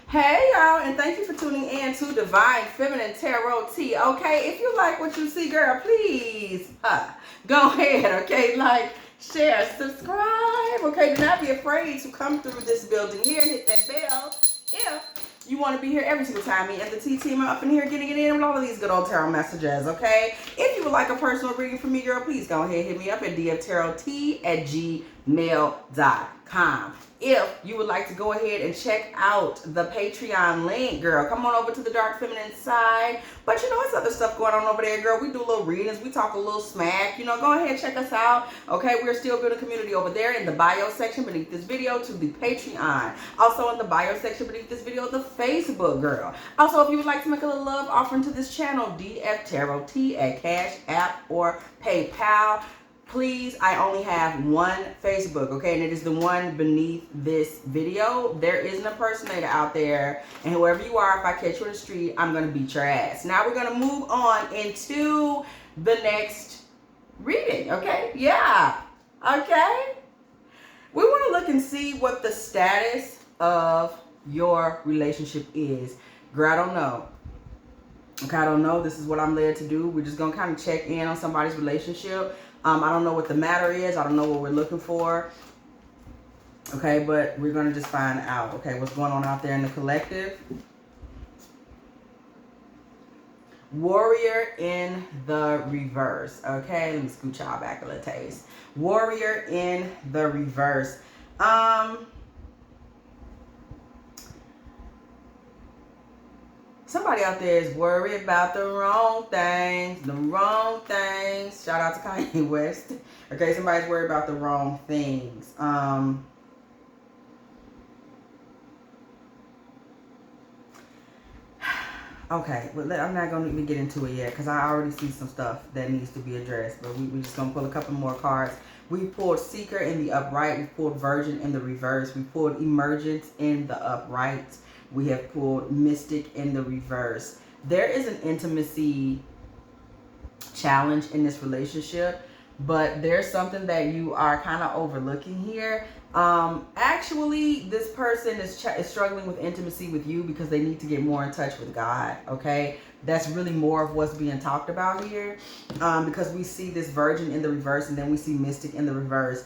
Hey y'all, and thank you for tuning in to Divine Feminine Tarot Tea. Okay, if you like what you see, girl, please go ahead. Okay, like, share, subscribe. Okay, do not be afraid to come through this building here and hit that bell if you want to be here every single time. Me and the T team are up in here getting it in with all of these good old tarot messages. Okay, if you would like a personal reading from me, girl, please go ahead and hit me up at dftarottea@gmail.com. If you would like to go ahead and check out the Patreon link, girl, come on over to the Dark Feminine side. But you know, it's other stuff going on over there, girl. We do little readings. We talk a little smack. You know, go ahead and check us out. Okay, we're still building community over there in the bio section beneath this video to the Patreon. Also in the bio section beneath this video, the Facebook, girl. Also, if you would like to make a little love offering to this channel, dftarottea at Cash App or PayPal. Please, I only have one Facebook, okay, and it is the one beneath this video. There is an impersonator out there, and whoever you are, if I catch you in the street, I'm going to beat your ass. Now we're going to move on into the next reading, okay? Yeah, okay? We want to look and see what the status of your relationship is. Girl, I don't know. Okay, I don't know. This is what I'm led to do. We're just going to kind of check in on somebody's relationship. I don't know what the matter is. I don't know what we're looking for. Okay, but we're going to just find out. Okay, what's going on out there in the collective. Warrior in the reverse. Okay, let me scoot y'all back a little taste. Warrior in the reverse. Somebody out there is worried about the wrong things. The wrong things. Shout out to Kanye West. Okay, somebody's worried about the wrong things. Okay, well, I'm not going to even get into it yet because I already see some stuff that needs to be addressed. But we're just going to pull a couple more cards. We pulled Seeker in the upright. We pulled Virgin in the reverse. We pulled Emergence in the upright. We have pulled Mystic in the reverse. There is an intimacy challenge in this relationship, but there's something that you are kind of overlooking here. Actually, this person is struggling with intimacy with you because they need to get more in touch with God, okay? That's really more of what's being talked about here, because we see this Virgin in the reverse and then we see Mystic in the reverse.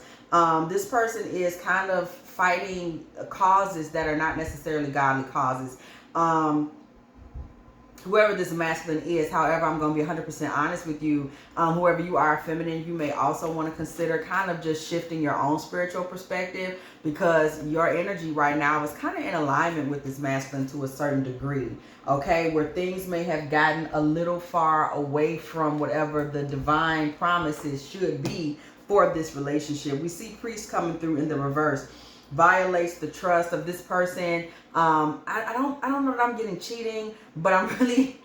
This person is kind of fighting causes that are not necessarily godly causes. Whoever this masculine is, however, I'm going to be 100% honest with you. Whoever you are feminine, you may also want to consider kind of just shifting your own spiritual perspective, because your energy right now is kind of in alignment with this masculine to a certain degree. Okay, where things may have gotten a little far away from whatever the divine promises should be for this relationship. We see priest coming through in the reverse. Violates the trust of this person. I don't know that I'm getting cheating, but I'm really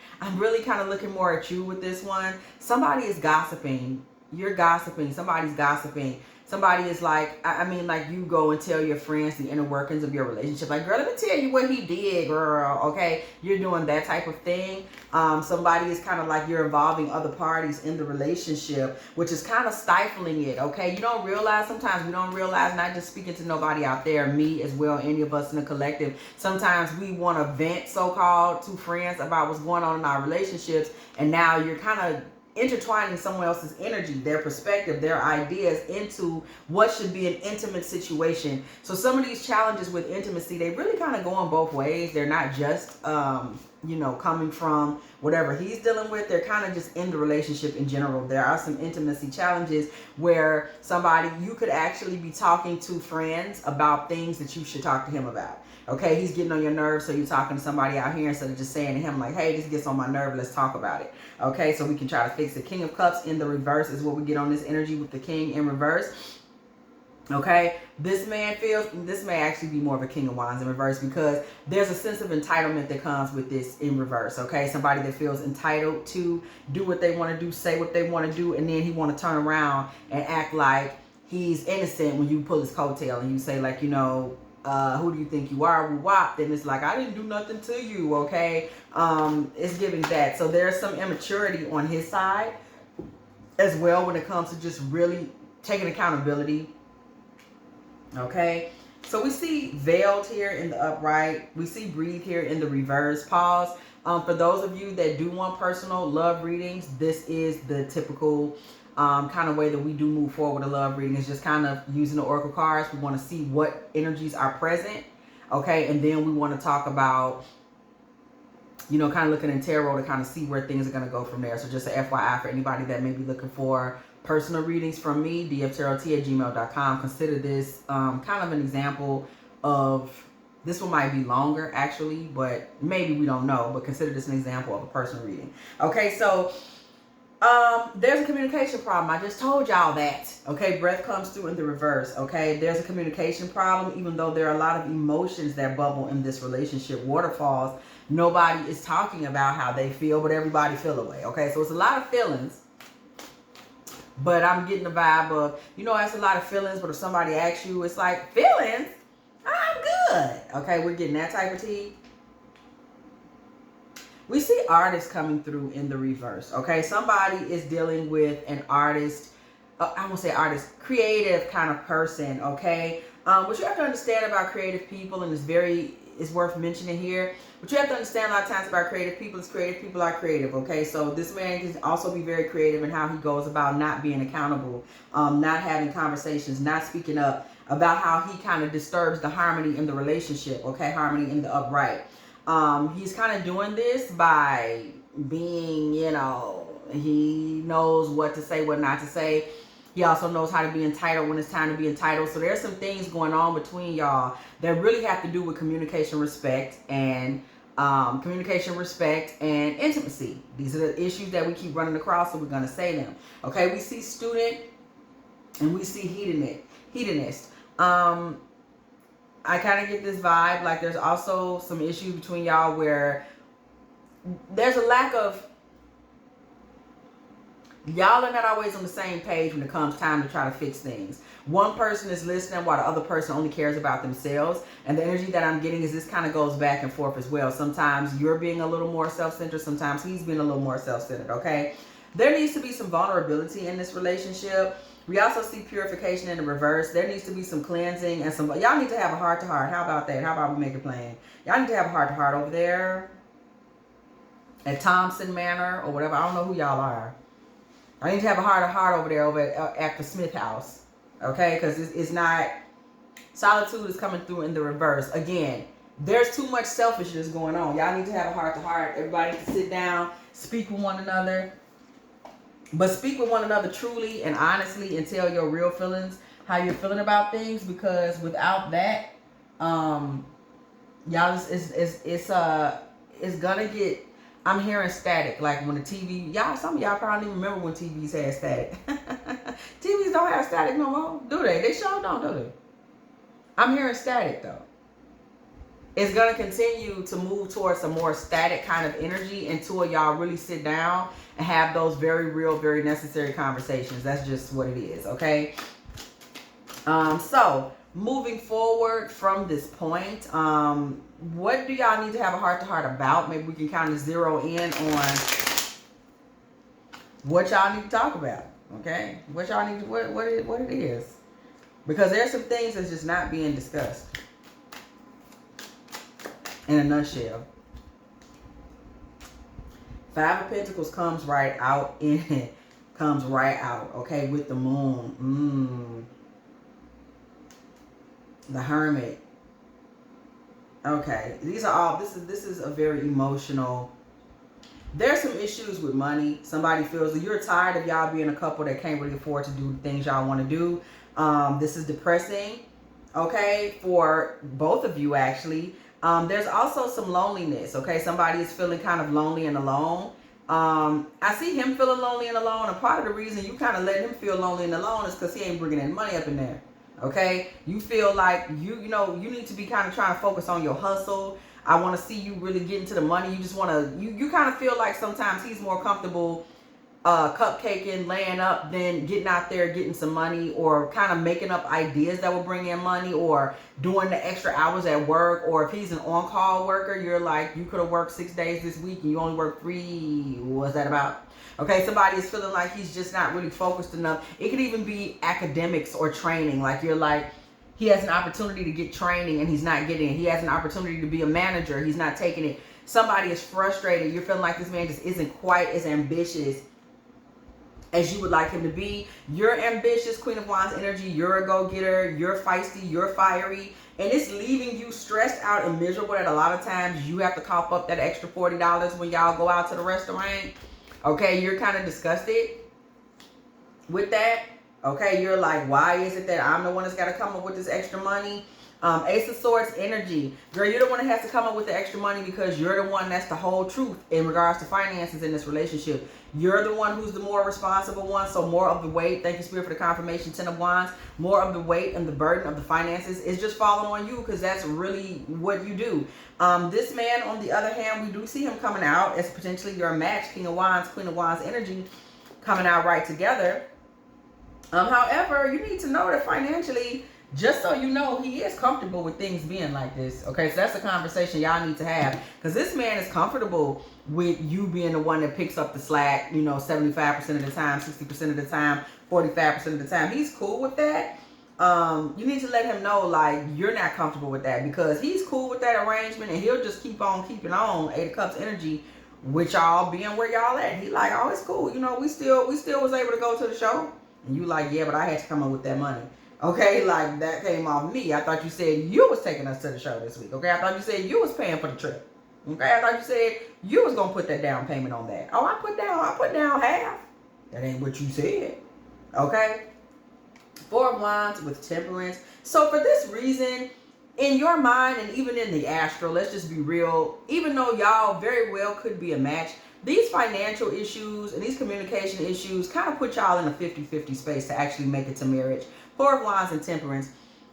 kind of looking more at you with this one. Somebody is gossiping. You're gossiping. Somebody's gossiping. Somebody is like, I mean, like, you go and tell your friends the inner workings of your relationship. Like, girl, let me tell you what he did, girl. Okay, you're doing that type of thing. Somebody is kind of like, you're involving other parties in the relationship, which is kind of stifling it. Okay, you don't realize, sometimes we don't realize, not just speaking to nobody out there, me as well, any of us in the collective, sometimes we want to vent, so-called, to friends about what's going on in our relationships, and now you're kind of intertwining someone else's energy, their perspective, their ideas into what should be an intimate situation. So some of these challenges with intimacy, they really kind of go in both ways. They're not just, you know, coming from whatever he's dealing with. They're kind of just in the relationship in general. There are some intimacy challenges where you could actually be talking to friends about things that you should talk to him about. Okay, he's getting on your nerves, so you're talking to somebody out here instead of just saying to him like, hey, this gets on my nerve, let's talk about it. Okay, so we can try to fix it. King of Cups in the reverse is what we get on this energy with the King in reverse. Okay, this may actually be more of a King of Wands in reverse, because there's a sense of entitlement that comes with this in reverse. Okay, somebody that feels entitled to do what they want to do, say what they want to do, and then he want to turn around and act like he's innocent when you pull his coattail and you say, like, you know, who do you think you are? Wop. Then it's like, I didn't do nothing to you. Okay, it's giving that. So there's some immaturity on his side as well when it comes to just really taking accountability. Okay, So we see veiled here in the upright. We see breathe here in the reverse. Pause. For those of you that do want personal love readings, this is the typical kind of way that we do move forward with a love reading. Is just kind of using the oracle cards. We want to see what energies are present. Okay. And then we want to talk about, you know, kind of looking in tarot to kind of see where things are going to go from there. So just an FYI for anybody that may be looking for personal readings from me, dftarottea@gmail.com. Consider this kind of an example of, this one might be longer actually, but maybe we don't know, but consider this an example of a personal reading. Okay, so there's a communication problem. I just told y'all that. Okay, breath comes through in the reverse. Okay, there's a communication problem, even though there are a lot of emotions that bubble in this relationship. Waterfalls. Nobody is talking about how they feel, but everybody feel away. Okay, so it's a lot of feelings. But I'm getting the vibe of, you know, it's a lot of feelings, but if somebody asks you, it's like, feelings? I'm good. Okay, we're getting that type of tea. We see artists coming through in the reverse. Okay, somebody is dealing with an artist, I won't say artist, creative kind of person. Okay, what you have to understand about creative people, and it's worth mentioning here, but you have to understand a lot of times about creative people is creative people are creative. Okay, so this man can also be very creative in how he goes about not being accountable, not having conversations, not speaking up about how he kind of disturbs the harmony in the relationship. Okay, harmony in the upright. He's kind of doing this by being, you know, he knows what to say, what not to say. He also knows how to be entitled when it's time to be entitled. So there's some things going on between y'all that really have to do with communication, respect, and intimacy. These are the issues that we keep running across, so we're going to say them. Okay, we see student and we see hedonist. I kind of get this vibe like there's also some issues between y'all where there's a lack of, y'all are not always on the same page when it comes time to try to fix things. One person is listening while the other person only cares about themselves. And the energy that I'm getting is this kind of goes back and forth as well. Sometimes you're being a little more self-centered. Sometimes he's being a little more self-centered, okay? There needs to be some vulnerability in this relationship. We also see purification in the reverse. There needs to be some cleansing and some, y'all need to have a heart-to-heart. How about that? How about we make a plan? Y'all need to have a heart-to-heart over there at Thompson Manor or whatever. I don't know who y'all are. I need to have a heart-to-heart over there over at the Smith house. Okay? Because it's not, solitude is coming through in the reverse. Again, there's too much selfishness going on. Y'all need to have a heart-to-heart. Everybody needs to sit down, speak with one another. But speak with one another truly and honestly and tell your real feelings, how you're feeling about things, because without that, y'all, it's gonna get, I'm hearing static. Like when the TV, y'all, some of y'all probably don't even remember when TVs had static. TVs don't have static no more, do they? They sure don't, do they? I'm hearing static though. It's going to continue to move towards a more static kind of energy until y'all really sit down and have those very real, very necessary conversations. That's just what it is, okay? So, moving forward from this point, what do y'all need to have a heart-to-heart about? Maybe we can kind of zero in on what y'all need to talk about, okay? What y'all need to, what it is. Because there's some things that's just not being discussed. In a nutshell. Five of Pentacles comes right out in it. Comes right out, okay, with the moon. The Hermit. Okay, these are all, this is a very emotional. There's some issues with money. Somebody feels that you're tired of y'all being a couple that can't really afford to do the things y'all want to do. This is depressing, okay, for both of you actually. There's also some loneliness, okay? Somebody is feeling kind of lonely and alone. I see him feeling lonely and alone, and part of the reason you kind of let him feel lonely and alone is because he ain't bringing any money up in there, okay? You feel like, you know, you need to be kind of trying to focus on your hustle. I want to see you really get into the money. You just want to, you kind of feel like sometimes he's more comfortable cupcaking, laying up, than getting out there, getting some money, or kind of making up ideas that will bring in money, or doing the extra hours at work. Or if he's an on-call worker, you're like, you could have worked 6 days this week and you only worked 3. What's that about? Okay, somebody is feeling like he's just not really focused enough. It could even be academics or training. Like you're like, He has an opportunity to get training and he's not getting it. He has an opportunity to be a manager. He's not taking it. Somebody is frustrated. You're feeling like this man just isn't quite as ambitious as you would like him to be. You're ambitious, Queen of Wands energy. You're a go-getter. You're feisty. You're fiery. And it's leaving you stressed out and miserable that a lot of times you have to cough up that extra $40 when y'all go out to the restaurant. Okay, you're kind of disgusted with that. Okay, you're like, why is it that I'm the one that's got to come up with this extra money? Ace of Swords energy. Girl, you're the one that has to come up with the extra money because you're the one that's the whole truth in regards to finances in this relationship. You're the one who's the more responsible one. So more of the weight, thank you, Spirit, for the confirmation, 10 of Wands. More of the weight and the burden of the finances is just falling on you because that's really what you do. This man, on the other hand, we do see him coming out as potentially your match, King of Wands, Queen of Wands energy, coming out right together. However, you need to know that financially, just so you know, he is comfortable with things being like this. Okay, so that's a conversation y'all need to have. Because this man is comfortable with you being the one that picks up the slack, you know, 75% of the time, 60% of the time, 45% of the time. He's cool with that. You need to let him know, like, you're not comfortable with that. Because he's cool with that arrangement and he'll just keep on keeping on. 8 of Cups energy, with y'all being where y'all at. He like, oh, it's cool. You know, we still was able to go to the show. And you like, yeah, but I had to come up with that money. Okay, like that came off me. I thought you said you was taking us to the show this week. Okay, I thought you said you was paying for the trip. Okay, I thought you said you was gonna put that down payment on that. Oh, I put down half. That ain't what you said. Okay. 4 of Wands with Temperance. So for this reason, in your mind and even in the astral, let's just be real, even though y'all very well could be a match, these financial issues and these communication issues kind of put y'all in a 50-50 space to actually make it to marriage. 4 of Wands and Temperance.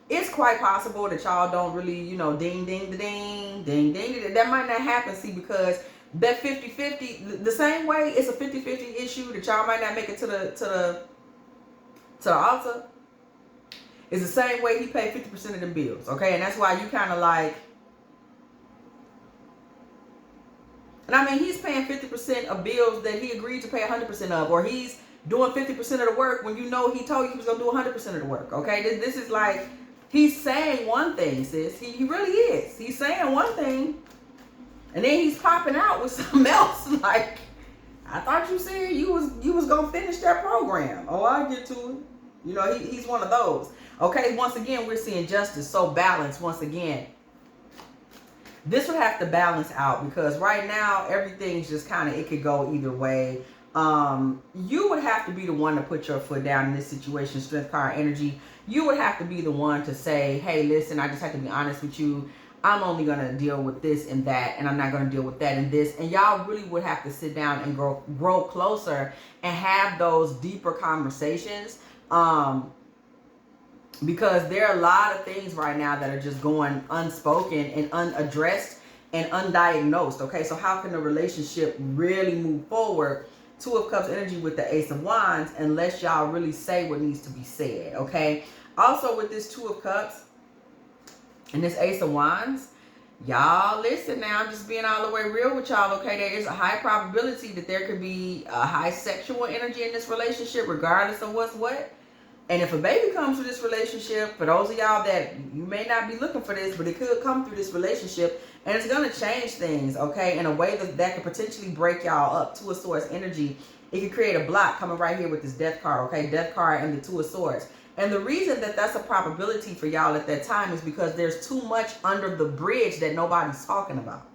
It's quite possible that y'all don't really, you know, ding, ding, ding, ding, ding. That might not happen, see, because that 50-50, the same way it's a 50-50 issue that y'all might not make it to the altar, is the same way he paid 50% of them bills, okay? And that's why you kind of like, and I mean, he's paying 50% of bills that he agreed to pay 100% of, or he's doing 50% of the work when you know he told you he was going to do 100% of the work, okay? This is like, he's saying one thing, sis. He really is. He's saying one thing, and then he's popping out with something else. Like, I thought you said you was going to finish that program. Oh, I'll get to it. You know, he's one of those. Okay, once again, we're seeing justice. So balance, once again. This would have to balance out because right now, everything's just kind of, it could go either way. You would have to be the one to put your foot down in this situation, strength, power, energy. You would have to be the one to say, hey, listen, I just have to be honest with you. I'm only going to deal with this and that, and I'm not going to deal with that and this. And y'all really would have to sit down and grow closer and have those deeper conversations. Because there are a lot of things right now that are just going unspoken and unaddressed and undiagnosed. Okay, so how can the relationship really move forward? 2 of Cups energy with the Ace of Wands, unless y'all really say what needs to be said. Okay, also with this 2 of Cups and this Ace of Wands, y'all listen now, I'm just being all the way real with y'all. Okay, there is a high probability that there could be a high sexual energy in this relationship, regardless of what's what. And if a baby comes to this relationship, for those of y'all that you may not be looking for this, but it could come through this relationship, and it's going to change things, okay, in a way that could potentially break y'all up. 2 of Swords energy, it could create a block coming right here with this Death card, okay, Death card and the 2 of Swords. And the reason that that's a probability for y'all at that time is because there's too much under the bridge that nobody's talking about.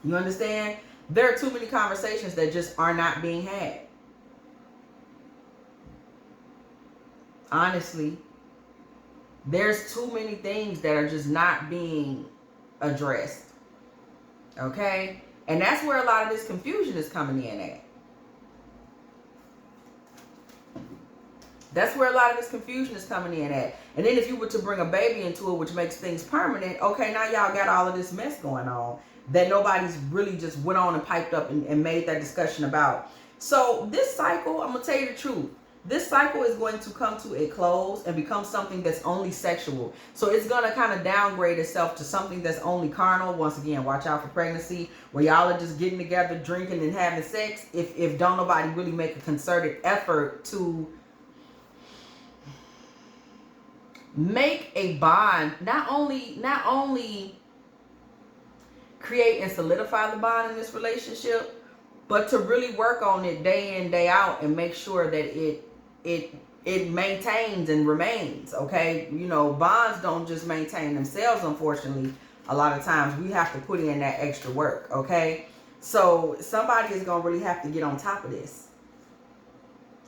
You understand? There are too many conversations that just are not being had. Honestly, there's too many things that are just not being addressed. Okay? And that's where a lot of this confusion is coming in at. That's where a lot of this confusion is coming in at. And then if you were to bring a baby into it, which makes things permanent, okay, now y'all got all of this mess going on that nobody's really just went on and piped up and made that discussion about. So this cycle, I'm going to tell you the truth. This cycle is going to come to a close and become something that's only sexual. So it's going to kind of downgrade itself to something that's only carnal. Once again, watch out for pregnancy, where y'all are just getting together, drinking and having sex. If don't nobody really make a concerted effort to make a bond, not only create and solidify the bond in this relationship, but to really work on it day in, day out, and make sure that it maintains and remains. Okay, you know, bonds don't just maintain themselves, unfortunately. A lot of times we have to put in that extra work. Okay, so somebody is gonna really have to get on top of this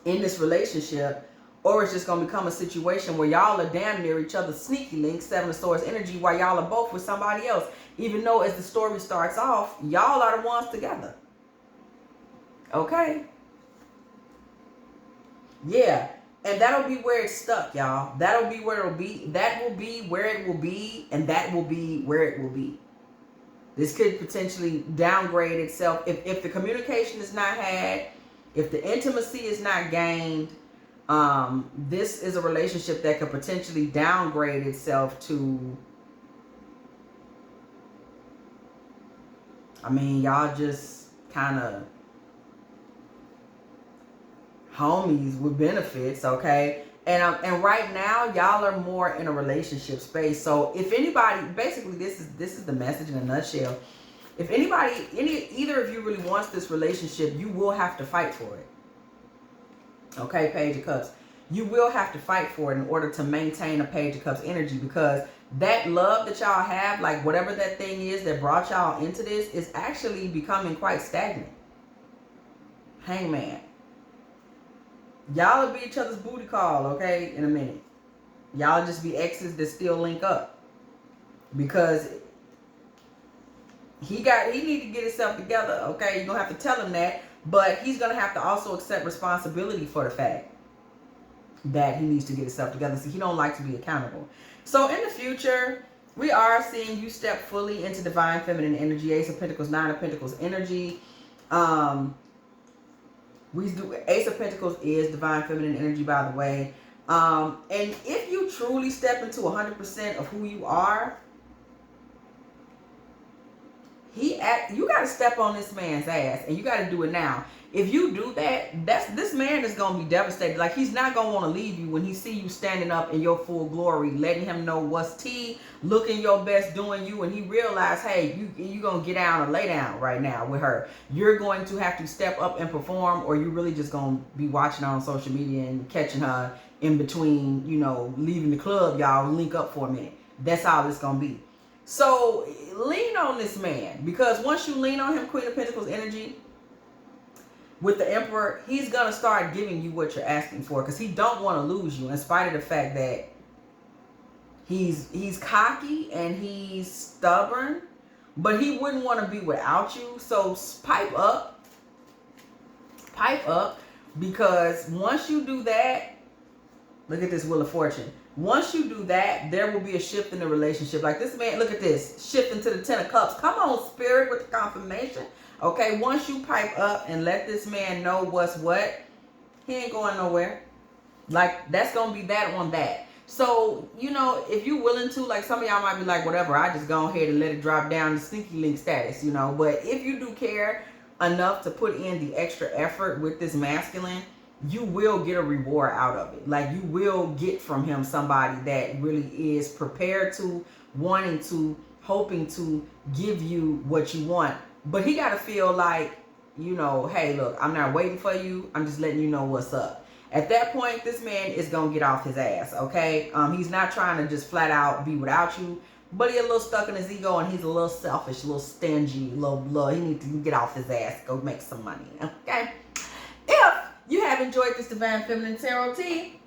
in this relationship, or it's just gonna become a situation where y'all are damn near each other's sneaky link, Seven of Swords energy, while y'all are both with somebody else. Even though as the story starts off, y'all are the ones together. Okay? Yeah. And that'll be where it's stuck, y'all. That'll be where it'll be. That will be where it will be. And that will be where it will be. This could potentially downgrade itself. If the communication is not had, if the intimacy is not gained, this is a relationship that could potentially downgrade itself to, I mean, y'all just kind of homies with benefits, okay? And right now, y'all are more in a relationship space. So if anybody, basically, this is the message in a nutshell. If anybody, either of you really wants this relationship, you will have to fight for it. Okay, Page of Cups. You will have to fight for it in order to maintain a Page of Cups energy, because that love that y'all have, like whatever that thing is that brought y'all into this, is actually becoming quite stagnant. Hangman. Y'all will be each other's booty call, okay, in a minute. Y'all just be exes that still link up. Because he need to get himself together, okay? You're going to have to tell him that. But he's going to have to also accept responsibility for the fact that he needs to get himself together. So he don't like to be accountable. So in the future, we are seeing you step fully into divine feminine energy. Ace of Pentacles, Nine of Pentacles energy. Ace of Pentacles is divine feminine energy, by the way. And if you truly step into 100% of who you are, you got to step on this man's ass, and you got to do it now. If you do that, this man is going to be devastated. Like, he's not going to want to leave you when he see you standing up in your full glory, letting him know what's tea, looking your best, doing you, and he realize, hey, you going to get down and lay down right now with her. You're going to have to step up and perform, or you really just going to be watching her on social media and catching her in between, you know, leaving the club, y'all, link up for a minute. That's how it's going to be. So lean on this man, because once you lean on him, Queen of Pentacles energy, with the Emperor, he's going to start giving you what you're asking for, because he don't want to lose you, in spite of the fact that he's cocky and he's stubborn, but he wouldn't want to be without you. So pipe up, because once you do that, look at this Wheel of Fortune. Once you do that, there will be a shift in the relationship. Like this man, look at this, shifting to the Ten of Cups. Come on, Spirit, with the confirmation. Okay, once you pipe up and let this man know what's what, he ain't going nowhere. Like, that's going to be that on that. So, you know, if you're willing to, like, some of y'all might be like, whatever, I just go ahead and let it drop down to sneaky link status, you know. But if you do care enough to put in the extra effort with this masculine, you will get a reward out of it. Like, you will get from him somebody that really is prepared to, wanting to, hoping to give you what you want. But he got to feel like, you know, hey, look, I'm not waiting for you. I'm just letting you know what's up. At that point, this man is going to get off his ass, okay? He's not trying to just flat out be without you, but he's a little stuck in his ego, and he's a little selfish, a little stingy, a little, he needs to get off his ass, go make some money, okay? If you have enjoyed this Divine Feminine Tarot Tea,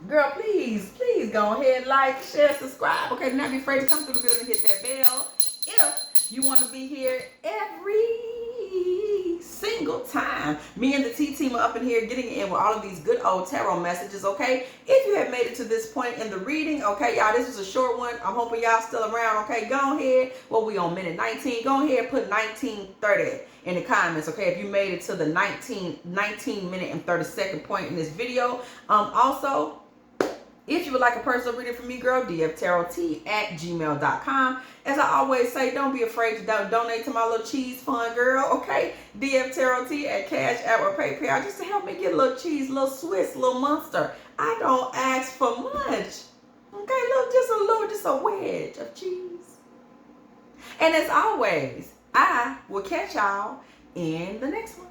girl, please go ahead, like, share, subscribe, okay? Do not be afraid to come through the building and hit that bell. If you want to be here every single time me and the T team are up in here getting in with all of these good old tarot messages, okay? If you have made it to this point in the reading, okay, y'all, this is a short one. I'm hoping y'all still around, okay? Go ahead. Well, we on minute 19. Go ahead and put 19:30 in the comments, okay? If you made it to the 19 minute and 30-second point in this video. Also, if you would like a personal reading from me, girl, dftarottea@gmail.com. As I always say, don't be afraid to donate to my little cheese fund, girl, okay? dftarottea CASHAPP or PayPal, just to help me get a little cheese, a little Swiss, a little monster. I don't ask for much. Okay, just a wedge of cheese. And as always, I will catch y'all in the next one.